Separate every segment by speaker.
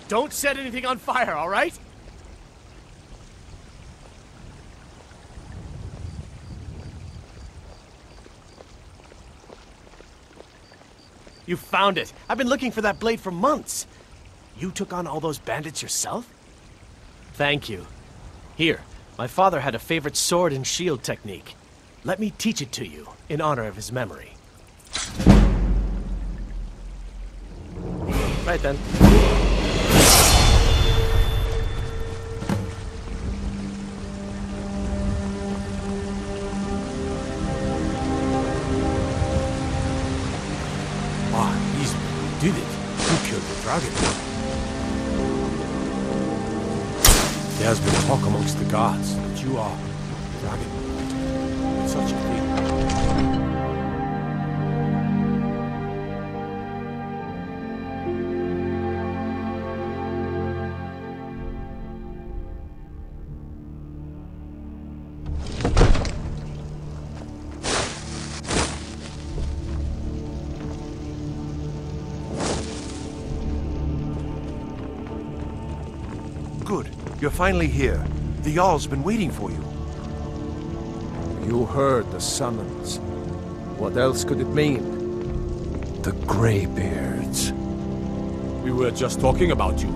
Speaker 1: don't set anything on fire, all right? You found it. I've been looking for that blade for months. You took on all those bandits yourself? Thank you. Here, my father had a favorite sword and shield technique. Let me teach it to you, in honor of his memory. Right then.
Speaker 2: Did it? Who killed the dragon? There has been talk amongst the gods that you are dragon. It's such a thing.
Speaker 3: Good. You're finally here. The Jarl's been waiting for you.
Speaker 4: You heard the summons. What else could it mean? The Greybeards.
Speaker 2: We were just talking about you.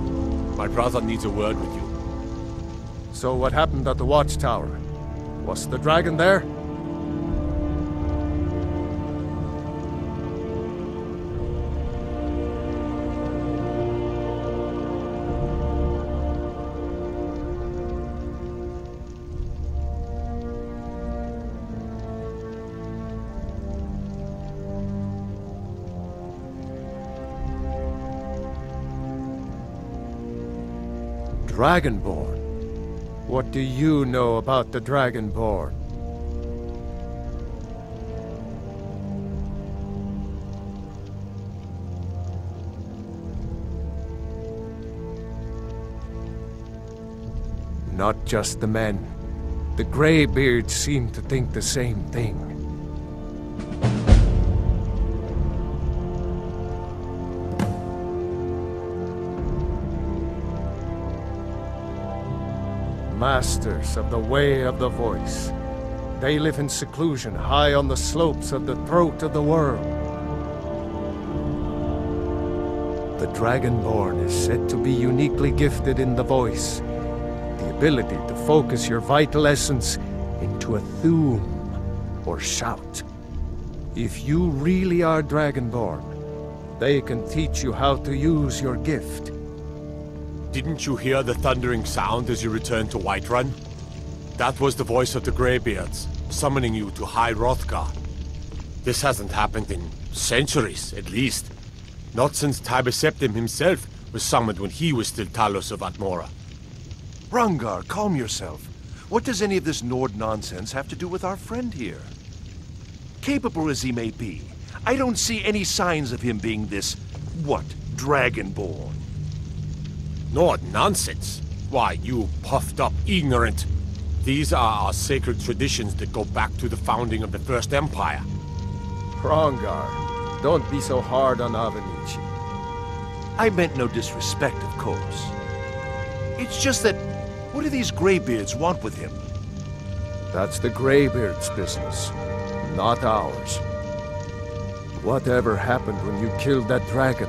Speaker 2: My brother needs a word with you.
Speaker 4: So what happened at the watchtower? Was the dragon there? Dragonborn? What do you know about the Dragonborn? Not just the men. The Greybeards seem to think the same thing. Masters of the Way of the Voice. They live in seclusion high on the slopes of the throat of the world. The Dragonborn is said to be uniquely gifted in the voice. The ability to focus your vital essence into a thum or shout. If you really are Dragonborn, they can teach you how to use your gift.
Speaker 2: Didn't you hear the thundering sound as you returned to Whiterun? That was the voice of the Greybeards, summoning you to High Hrothgar. This hasn't happened in centuries, at least. Not since Tiber Septim himself was summoned when he was still Talos of Atmora.
Speaker 3: Hrongar, calm yourself. What does any of this Nord nonsense have to do with our friend here? Capable as he may be, I don't see any signs of him being this, what, Dragonborn?
Speaker 2: Nord nonsense? Why, you puffed up ignorant. These are our sacred traditions that go back to the founding of the First Empire.
Speaker 4: Hrongar, don't be so hard on Avenici.
Speaker 3: I meant no disrespect, of course. It's just that, what do these Greybeards want with him?
Speaker 4: That's the Greybeards' business, not ours. Whatever happened when you killed that dragon,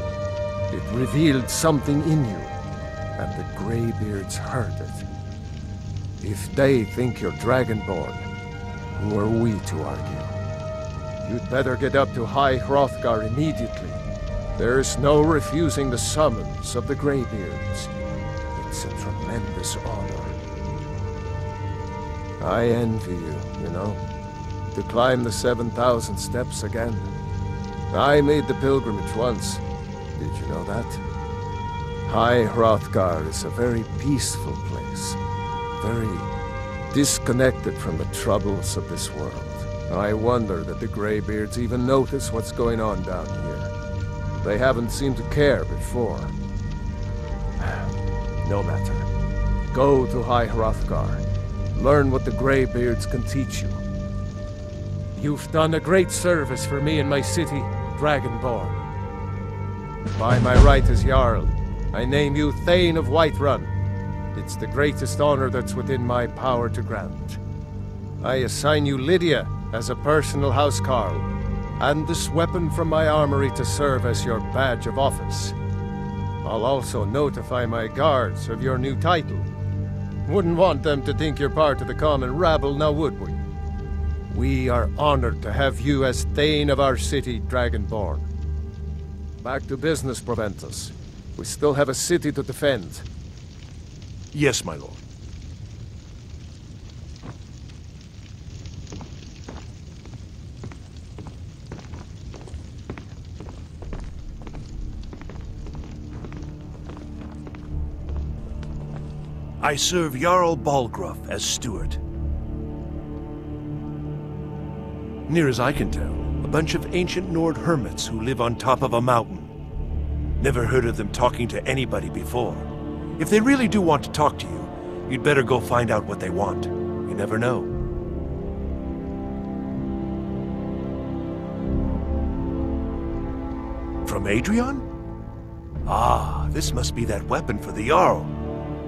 Speaker 4: it revealed something in you. And the Greybeards heard it. If they think you're Dragonborn, who are we to argue? You'd better get up to High Hrothgar immediately. There's no refusing the summons of the Greybeards. It's a tremendous honor. I envy you, you know, to climb the 7,000 steps again. I made the pilgrimage once. Did you know that? High Hrothgar is a very peaceful place, very disconnected from the troubles of this world. I wonder that the Greybeards even notice what's going on down here. They haven't seemed to care before. No matter. Go to High Hrothgar. Learn what the Greybeards can teach you. You've done a great service for me and my city, Dragonborn. By my right as Jarl, I name you Thane of Whiterun. It's the greatest honor that's within my power to grant. I assign you Lydia as a personal housecarl, and this weapon from my armory to serve as your badge of office. I'll also notify my guards of your new title. Wouldn't want them to think you're part of the common rabble, now would we? We are honored to have you as Thane of our city, Dragonborn. Back to business, Proventus. We still have a city to defend.
Speaker 3: Yes, my lord. I serve Jarl Balgruuf as steward. Near as I can tell, a bunch of ancient Nord hermits who live on top of a mountain. Never heard of them talking to anybody before. If they really do want to talk to you, you'd better go find out what they want. You never know. From Adrian? Ah, this must be that weapon for the Jarl.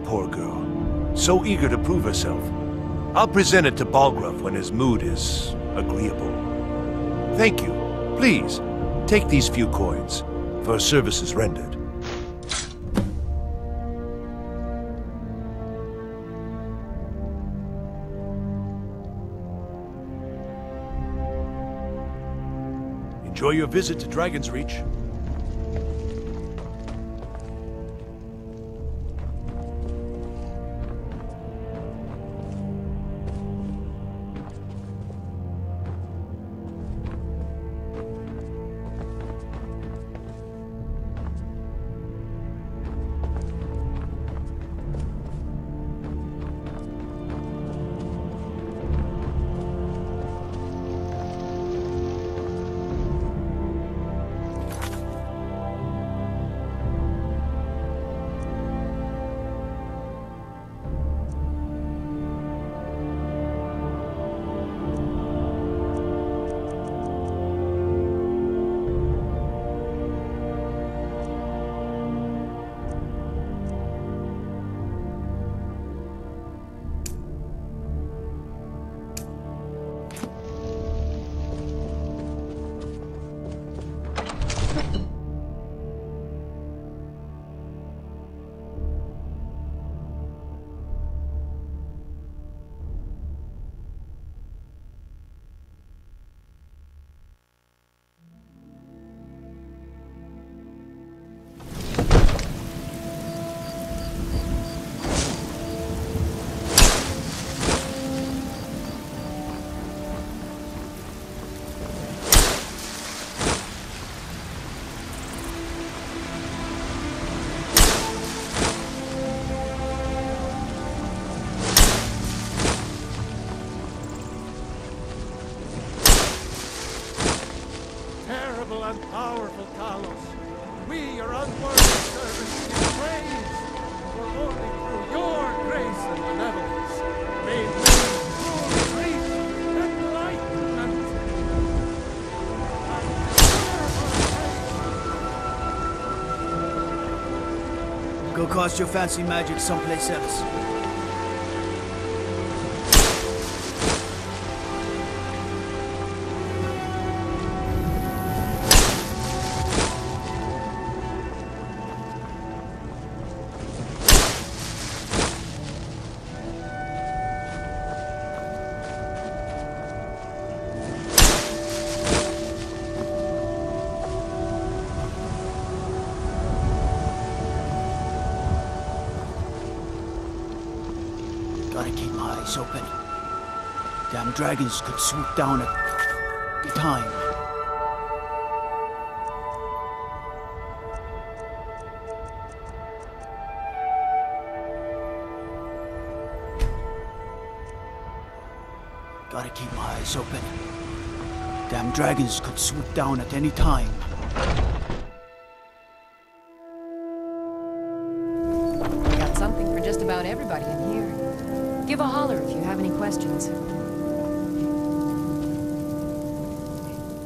Speaker 3: Poor girl. So eager to prove herself. I'll present it to Balgruuf when his mood is agreeable. Thank you. Please, take these few coins for services rendered. Enjoy your visit to Dragon's Reach.
Speaker 4: And powerful Talos, we, your unworthy servants, give praise, for only through your grace and benevolence may we rule grace and enlightenment.
Speaker 5: Go cast your fancy magic someplace else. Gotta keep my eyes open. Damn dragons could swoop down at any time. Gotta keep my eyes open. Damn dragons could swoop down at any time.
Speaker 6: We got something for just about everybody in here. Give a holler if you have any questions.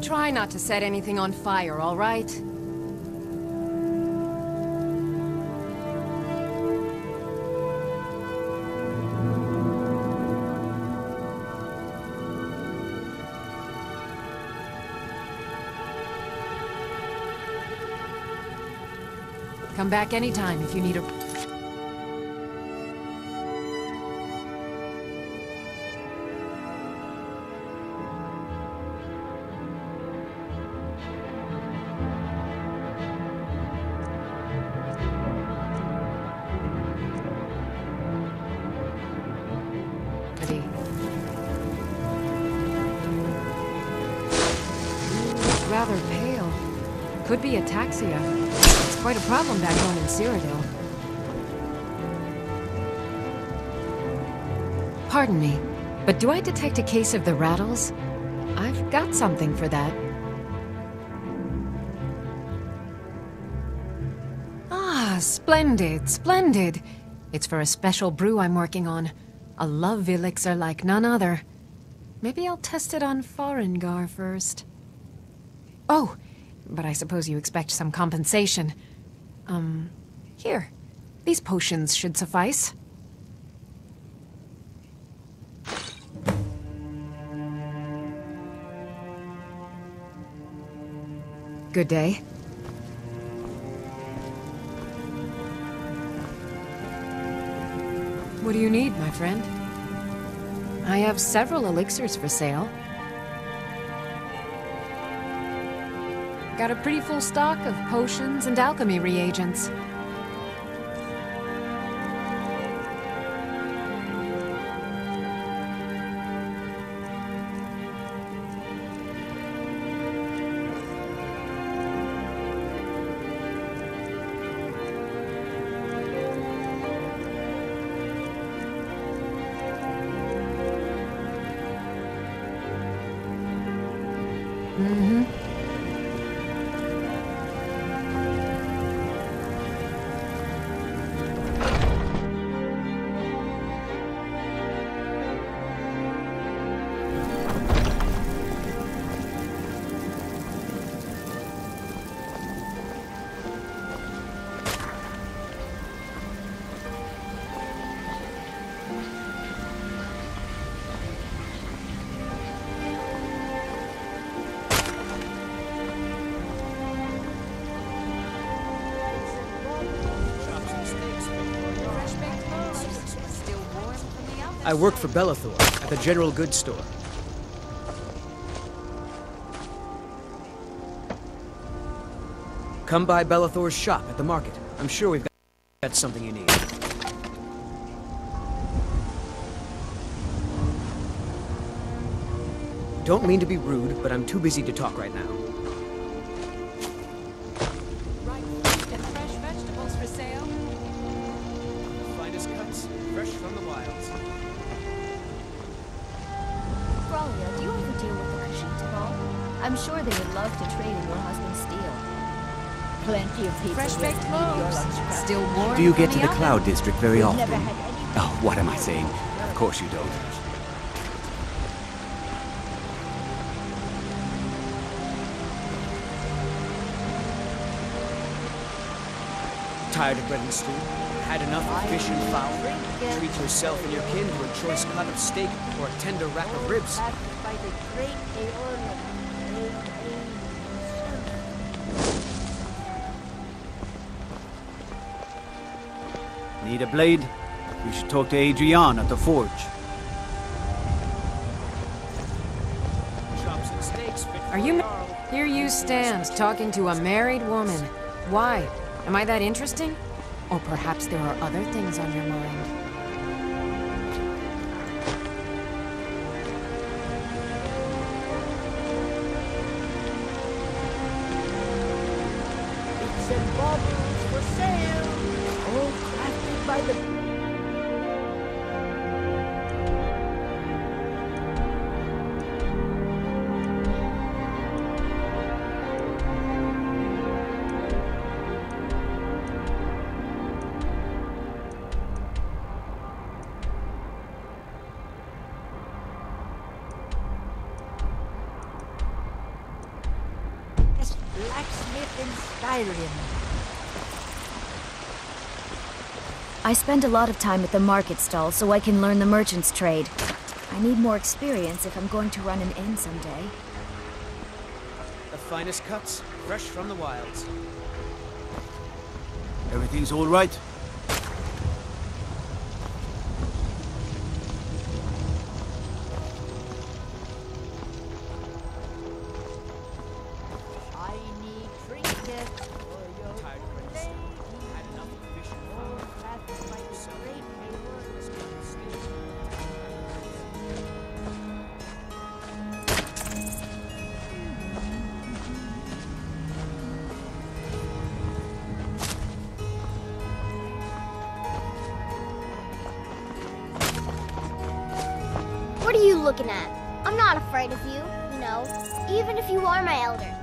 Speaker 6: Try not to set anything on fire, all right? Come back anytime if you need a... Rather pale. Could be ataxia. It's quite a problem back home in Cyrodiil. Pardon me, but do I detect a case of the rattles? I've got something for that. Ah, splendid, splendid. It's for a special brew I'm working on. A love elixir like none other. Maybe I'll test it on Farengar first. Oh, but I suppose you expect some compensation. Here. These potions should suffice. Good day. What do you need, my friend? I have several elixirs for sale. Got a pretty full stock of potions and alchemy reagents.
Speaker 7: I work for Belethor at the general goods store. Come by Belethor's shop at the market. I'm sure we've got something you need. Don't mean to be rude, but I'm too busy to talk right now.
Speaker 6: Right fruit and fresh vegetables for sale.
Speaker 7: Finest cuts, fresh from the wilds.
Speaker 8: Bralia, do you ever deal with the Khajiit at all? I'm sure they would love to trade in your husband's steel. Plenty of people.
Speaker 6: Fresh baked loaves. Still warm.
Speaker 5: Do you get
Speaker 6: from
Speaker 5: to the
Speaker 6: oven.
Speaker 5: Cloud District very often?
Speaker 8: Never had any.
Speaker 5: Oh, what am I saying? Of course you don't.
Speaker 7: Tired of bread and stew? Had enough of fish and fowl? Treat yourself and your kin to a choice cut of steak or a tender rack of ribs.
Speaker 8: By the great Aeon.
Speaker 5: Need a blade? You should talk to Adrian at the forge.
Speaker 7: Chops and steaks fit
Speaker 6: Are you... Here you stand, talking to a married woman. Why? Am I that interesting? Or perhaps there are other things on your mind.
Speaker 8: Bits and baubles for sale. All crafted by the... blacksmith in Skyrim. I spend a lot of time at the market stall so I can learn the merchant's trade. I need more experience if I'm going to run an inn someday.
Speaker 7: the finest cuts, fresh from the wilds.
Speaker 5: Everything's all right?
Speaker 9: What are you looking at? I'm not afraid of you, you know, even if you are my elder.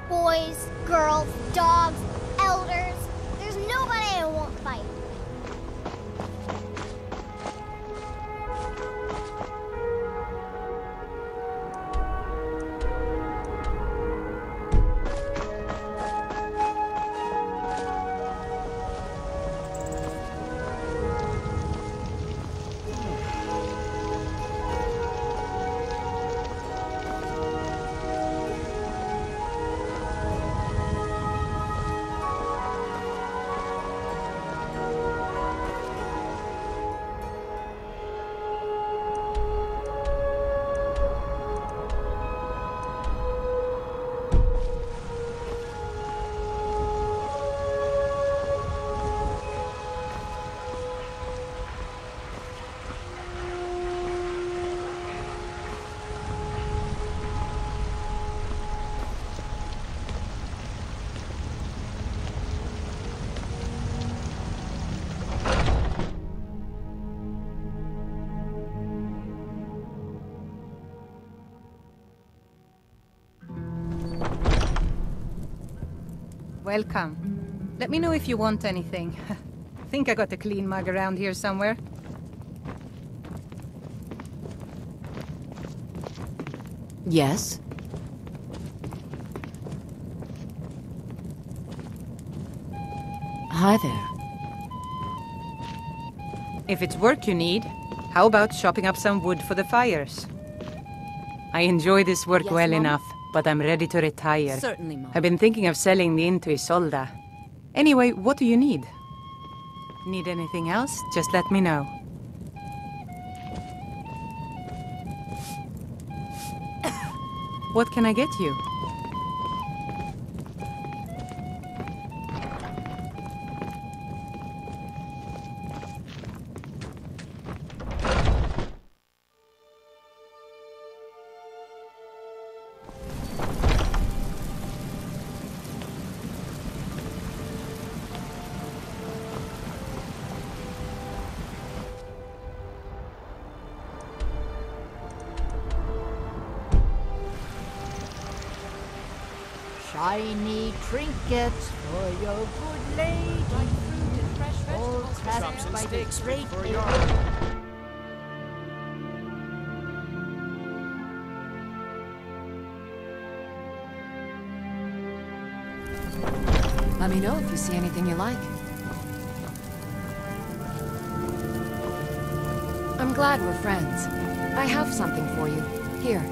Speaker 9: Boys, girls, dogs, elders. There's nobody I won't fight.
Speaker 10: Welcome. Let me know if you want anything. Think I got a clean mug around here somewhere.
Speaker 6: Yes? Hi there.
Speaker 10: If it's work you need, how about chopping up some wood for the fires? I enjoy this work
Speaker 6: Yes,
Speaker 10: well
Speaker 6: Mom?
Speaker 10: enough, but I'm ready to retire.
Speaker 6: Certainly, Mom.
Speaker 10: I've been thinking of selling the inn to Isolda. Anyway, what do you need? Need anything else? Just let me know. What can I get you?
Speaker 5: Shiny trinkets for your good lady.
Speaker 6: Dried fruit and fresh
Speaker 5: All
Speaker 6: vegetables.
Speaker 5: crafted
Speaker 7: Chops and
Speaker 5: by the
Speaker 7: steaks
Speaker 5: great
Speaker 7: for a
Speaker 5: Lady.
Speaker 7: yard.
Speaker 6: Let me know if you see anything you like. I'm glad we're friends. I have something for you. Here.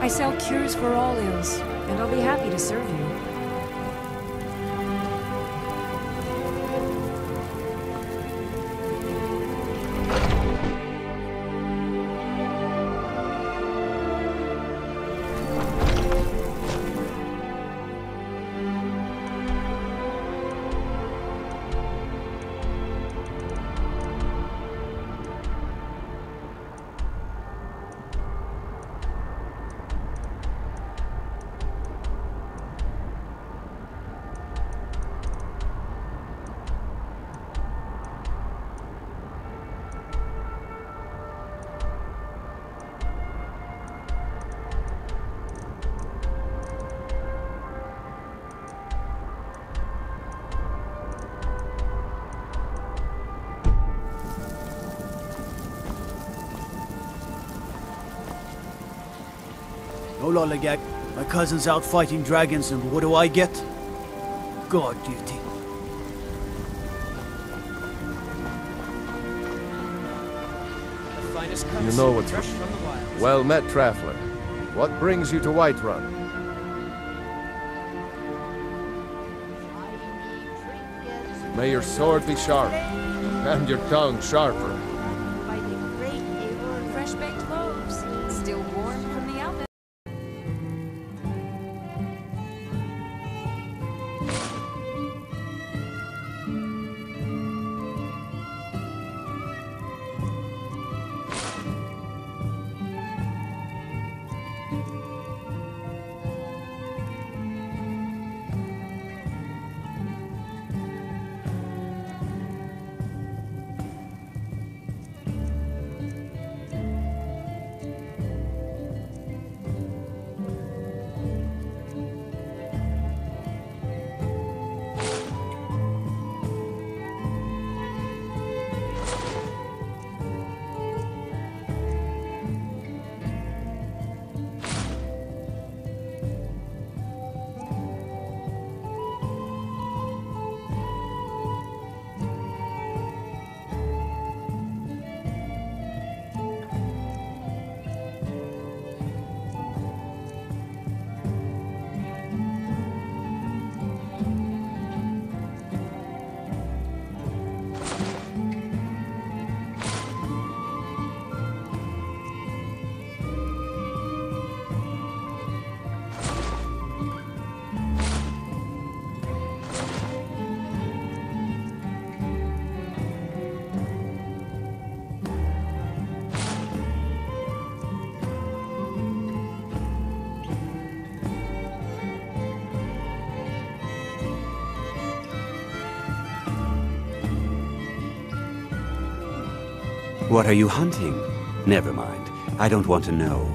Speaker 6: I sell cures for all ills, and I'll be happy to serve you.
Speaker 5: No lollygag. My cousin's out fighting dragons, and what do I get? Guard duty.
Speaker 7: The finest
Speaker 4: You
Speaker 7: cuts,
Speaker 4: know what's
Speaker 7: fresh from the wild.
Speaker 4: Well met, traveler. What brings you to Whiterun? May your sword be sharp, and your tongue sharper.
Speaker 5: By the great Lady.
Speaker 6: Fresh baked loaves. Still warm from the oven.
Speaker 11: What are you hunting? Never mind. I don't want to know.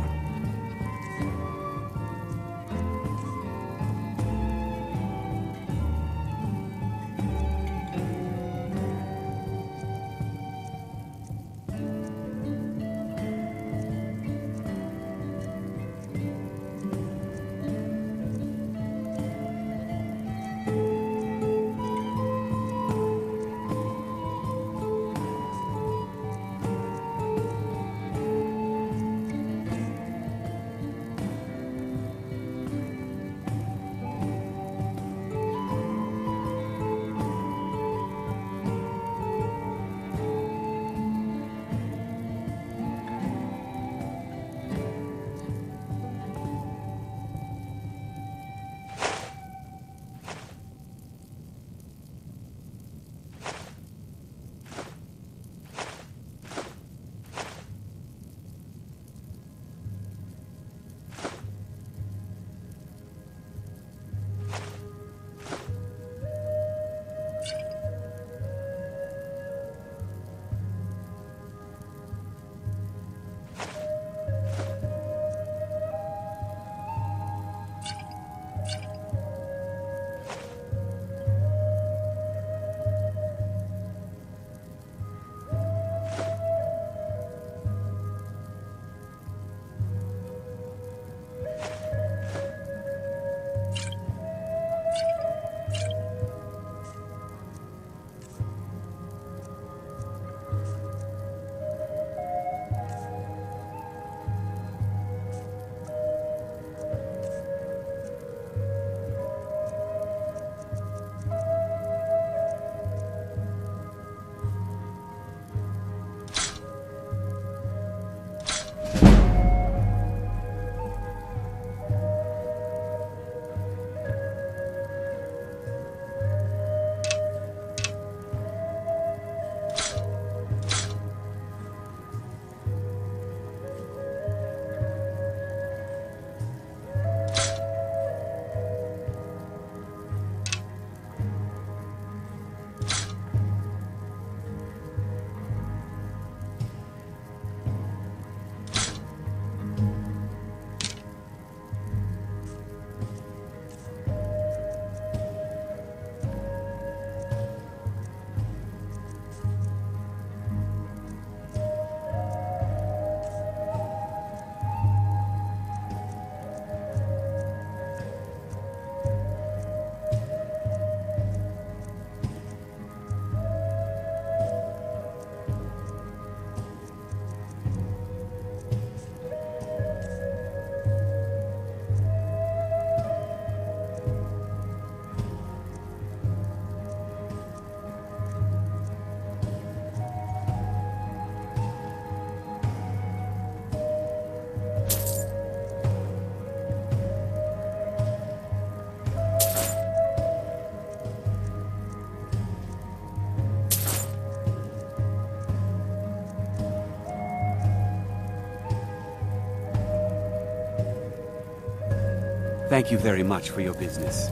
Speaker 11: Thank you very much for your business.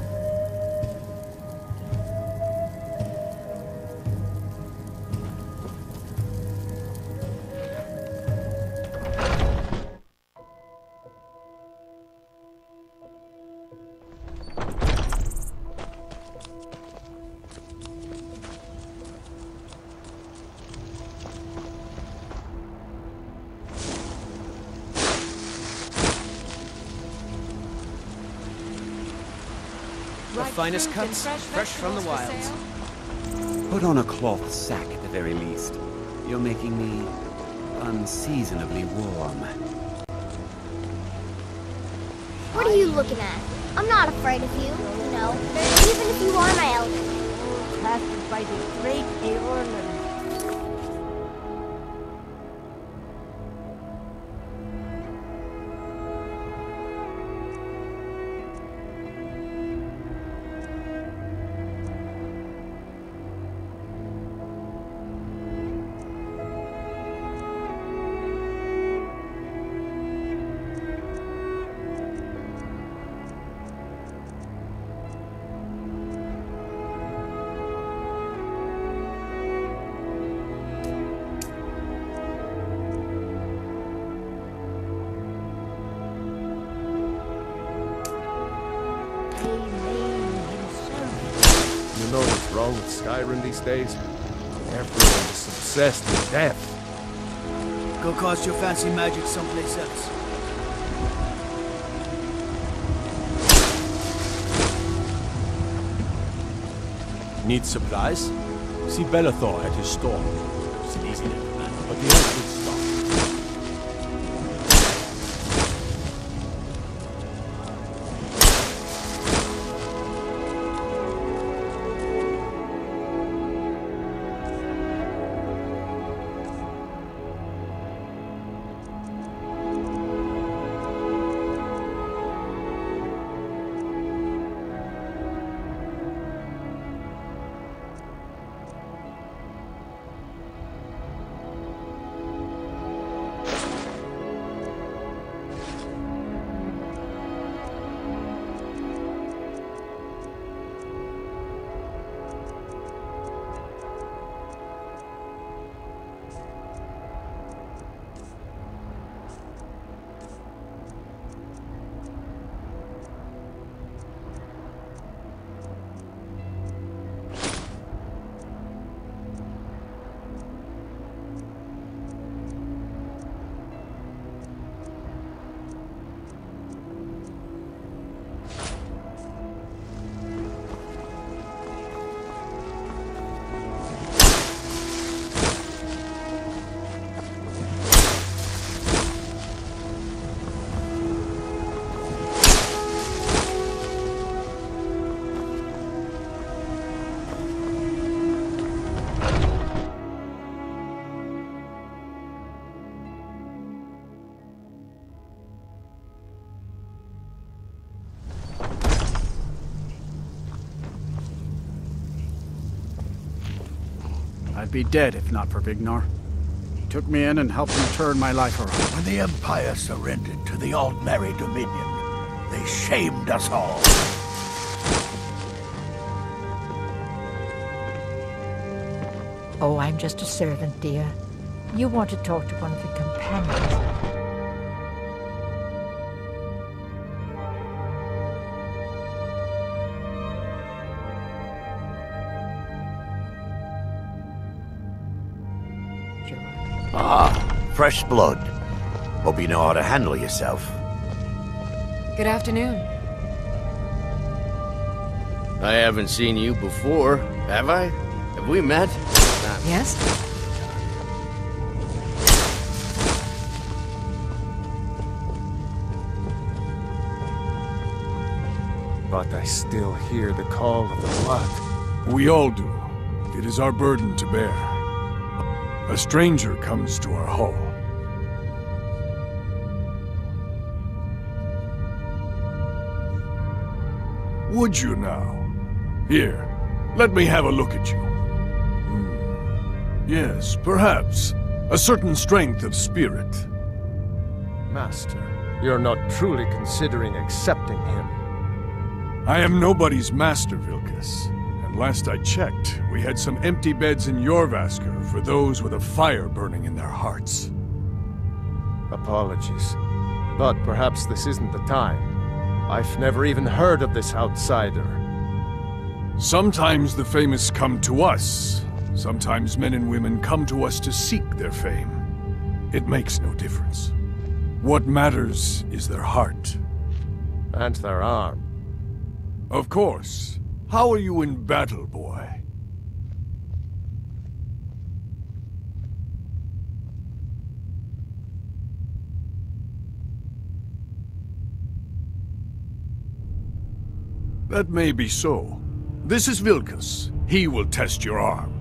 Speaker 7: The finest cuts, fresh from the wilds.
Speaker 11: Put on a cloth sack at the very least. You're making me unseasonably warm.
Speaker 9: What are you looking at? I'm not afraid of you, you know, even if you are my elder.
Speaker 12: Crafted by the great Aorlan.
Speaker 4: You know what's wrong with Skyrim these days? Everyone is obsessed with death.
Speaker 5: Go cast your fancy magic someplace else.
Speaker 2: Need supplies? See Bellathor at his store. It's an easy little man, but he has good stuff.
Speaker 5: I'd be dead if not for Vignar. He took me in and helped me turn my life around.
Speaker 13: When the Empire surrendered to the Altmerry Dominion, they shamed us all.
Speaker 12: Oh, I'm just a servant, dear. You want to talk to one of the companions.
Speaker 13: Fresh blood. Hope you know how to handle yourself.
Speaker 6: Good afternoon.
Speaker 14: I haven't seen you before, have I? Have we met?
Speaker 6: Yes?
Speaker 4: But I still hear the call of the blood.
Speaker 15: We all do. It is our burden to bear. A stranger comes to our hall. Would you now? Here, let me have a look at you. Yes, perhaps. A certain strength of spirit.
Speaker 4: Master, you're not truly considering accepting him.
Speaker 15: I am nobody's master, Vilkas. And last I checked, we had some empty beds in Jorvaskr for those with a fire burning in their hearts.
Speaker 4: Apologies. But perhaps this isn't the time. I've never even heard of this outsider.
Speaker 15: Sometimes the famous come to us. Sometimes men and women come to us to seek their fame. It makes no difference. What matters is their heart.
Speaker 4: And their arm.
Speaker 15: Of course. How are you in battle, boy? That may be so. This is Vilkas. He will test your arm.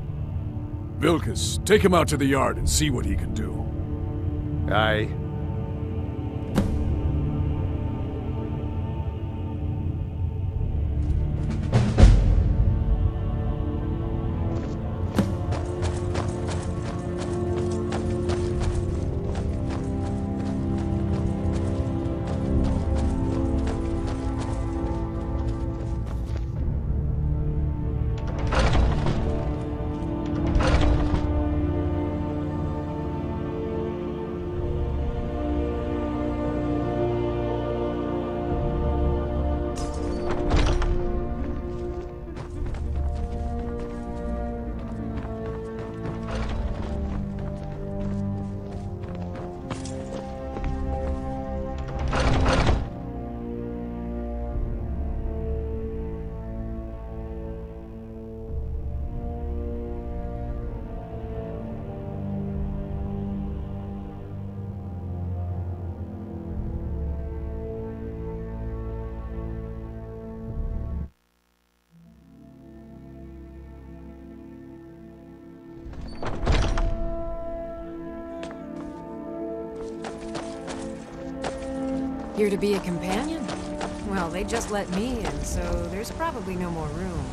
Speaker 15: Vilkas, take him out to the yard and see what he can do.
Speaker 4: Aye.
Speaker 6: You're to be a companion? Well, they just let me in, so there's probably no more room.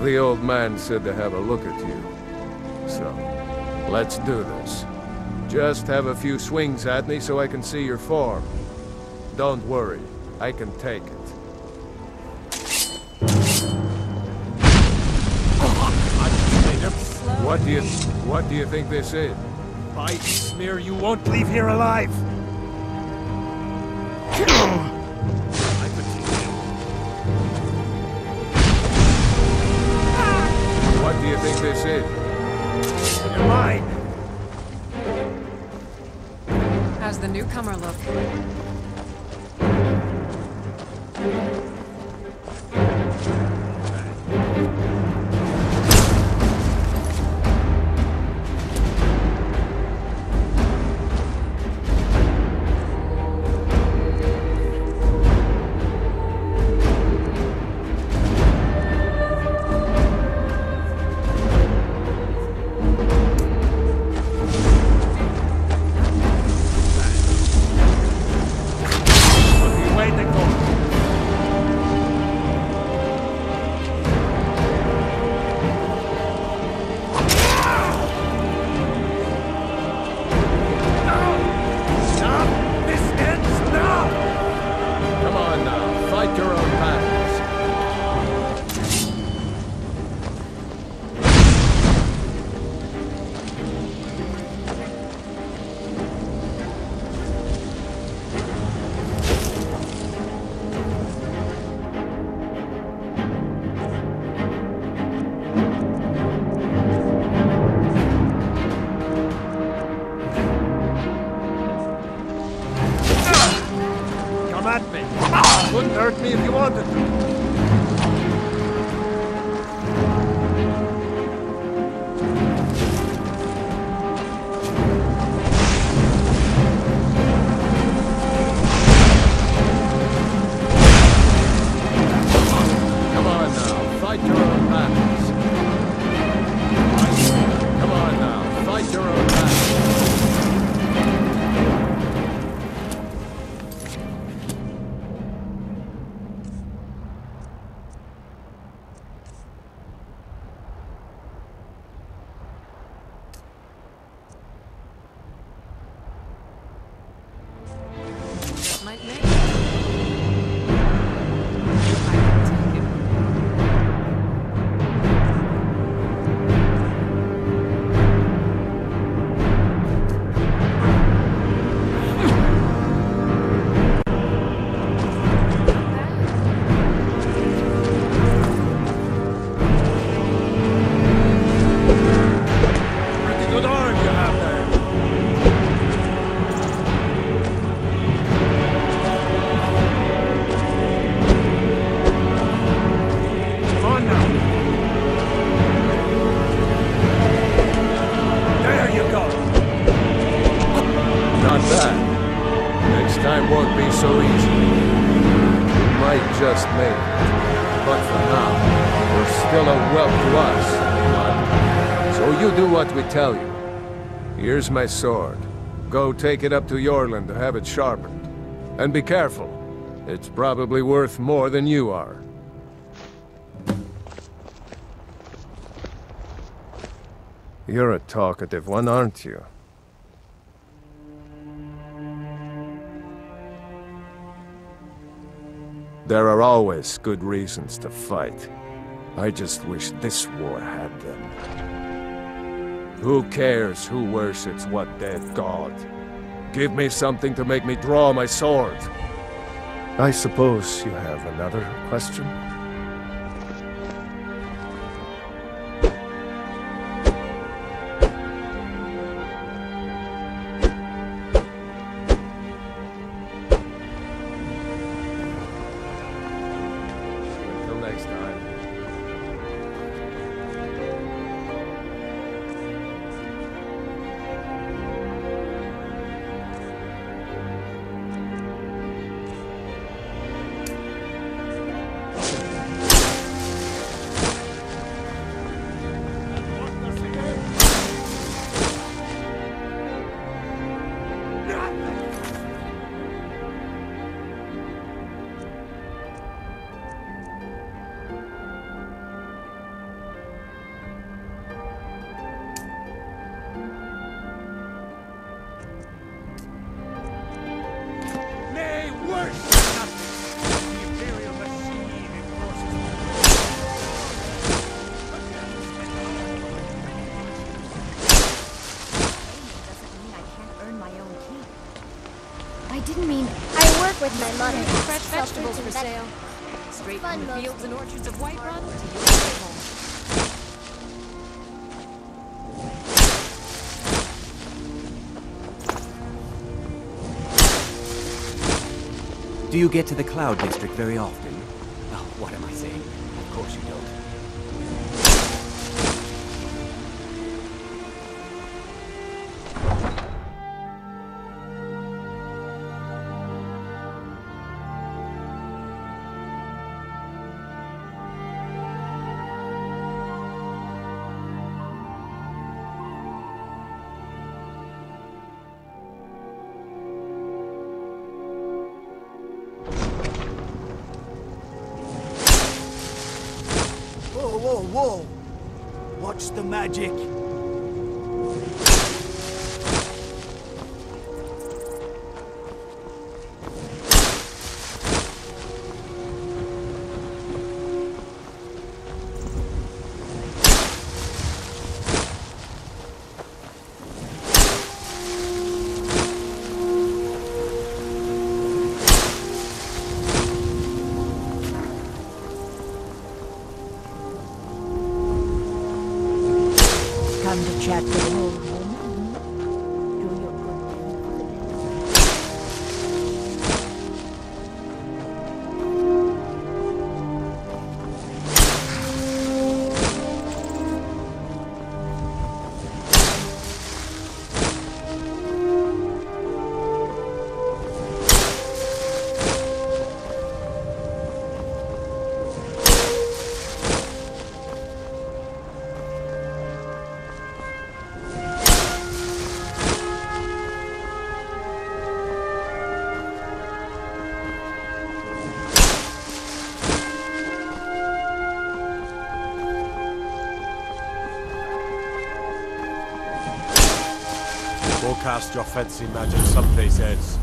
Speaker 4: The old man said to have a look at you. So, let's do this. Just have a few swings at me so I can see your form. Don't worry, I can take it. What do you think this is?
Speaker 3: I smear you won't leave here alive!
Speaker 4: What do you think this is?
Speaker 3: You're mine!
Speaker 6: How's the newcomer look?
Speaker 3: Wouldn't hurt me if you wanted to.
Speaker 4: so easily. You might just make it, but for now, you're still a whelp to us. So you do what we tell you. Here's my sword. Go take it up to Yorland to have it sharpened. And be careful. It's probably worth more than you are. You're a talkative one, aren't you? There are always good reasons to fight. I just wish this war had them. Who cares who worships what dead god? Give me something to make me draw my sword. I suppose you have another question? Until next time.
Speaker 9: I didn't mean I work with my mother.
Speaker 6: Fresh vegetables for sale. Straight from the fields and orchards of Whiterun to your home.
Speaker 11: Do you get to the Cloud District very often? Oh, what am I saying? Of course you don't.
Speaker 5: Whoa, whoa! What's the magic?
Speaker 12: Come to chat with an old woman. Do your good thing for the day.
Speaker 2: Go cast your fancy magic someplace else.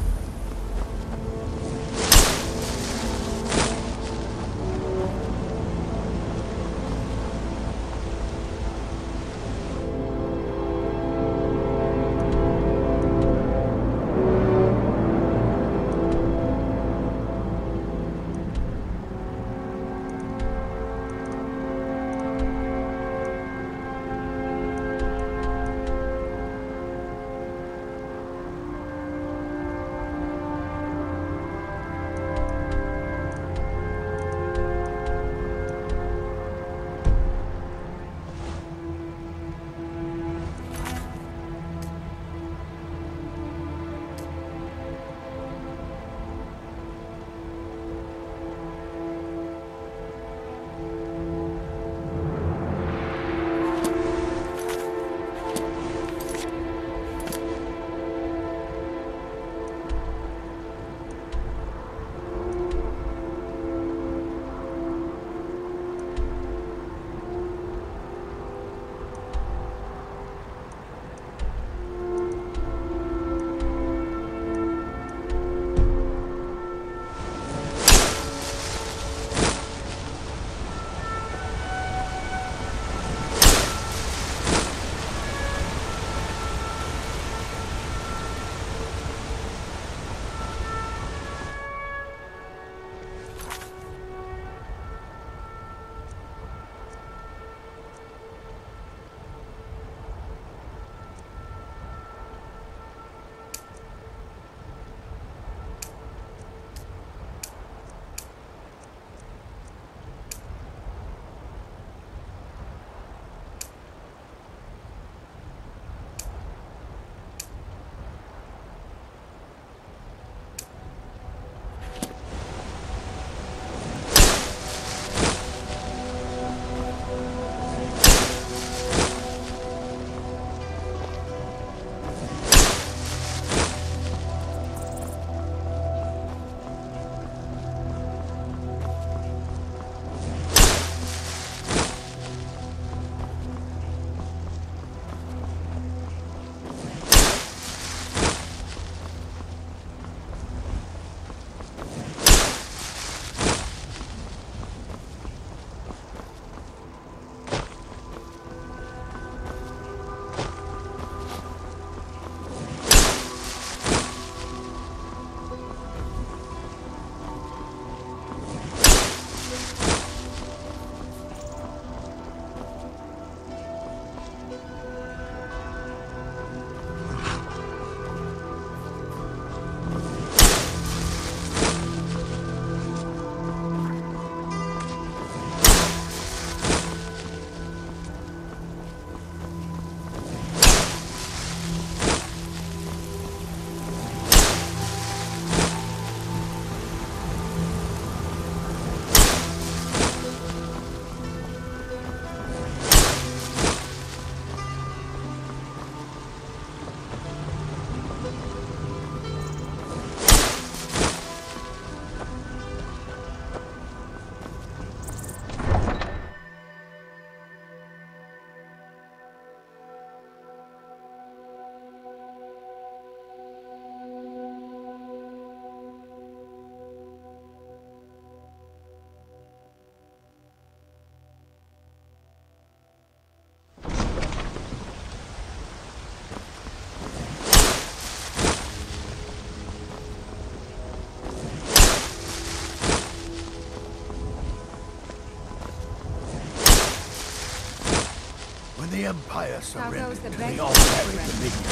Speaker 13: Empire surrendered
Speaker 6: the
Speaker 13: to
Speaker 6: beggar?
Speaker 13: the All-Merry Dominion,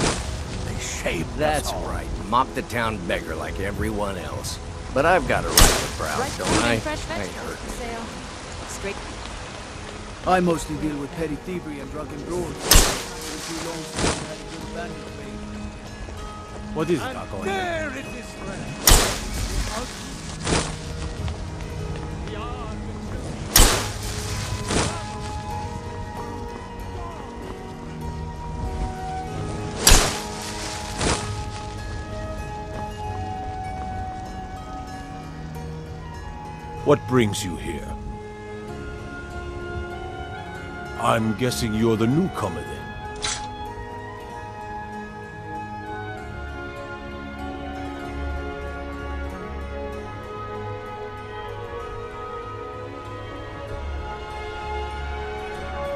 Speaker 13: they shamed
Speaker 14: That's
Speaker 13: us all.
Speaker 14: right. Mock the town beggar like everyone else. But I've got a right to proud, don't I? I ain't hurt.
Speaker 6: Straight.
Speaker 7: I mostly deal with petty thievery and drunken brawls. For too long since I had a good bandit trade.
Speaker 2: What is it, Uncle?
Speaker 13: There it is, friend.
Speaker 3: What brings you here? I'm guessing you're the newcomer then.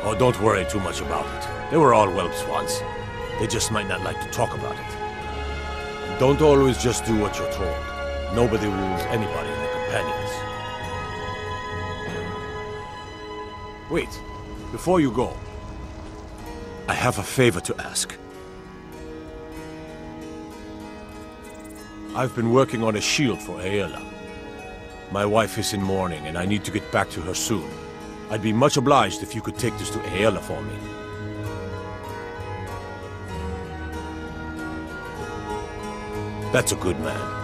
Speaker 3: Oh, don't worry too much about it. They were all whelps once. They just might not like to talk about it. And don't always just do what you're told. Nobody rules anybody in the companions. Wait, before you go, I have a favor to ask. I've been working on a shield for Aela. My wife is in mourning, and I need to get back to her soon. I'd be much obliged if you could take this to Aela for me. That's a good man.